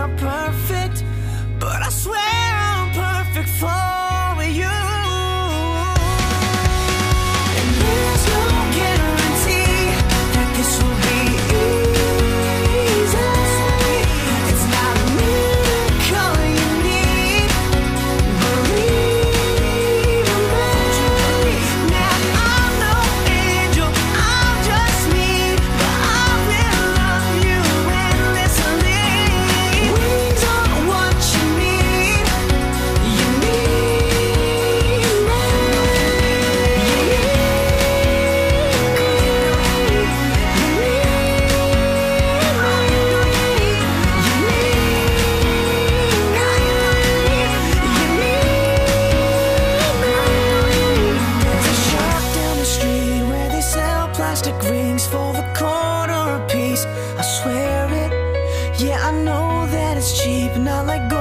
not perfect, but I swear I'm perfect for you. And there's no guarantee that this will be easy. It's not a miracle you need, believe in me. Now I'm no angel, I'm just me, but I will love you endlessly. Wings aren't what you need, you need me. There's a shop down the street where they sell plastic rings for the quarter a piece. I swear it, yeah, I know that it's cheap, not like gold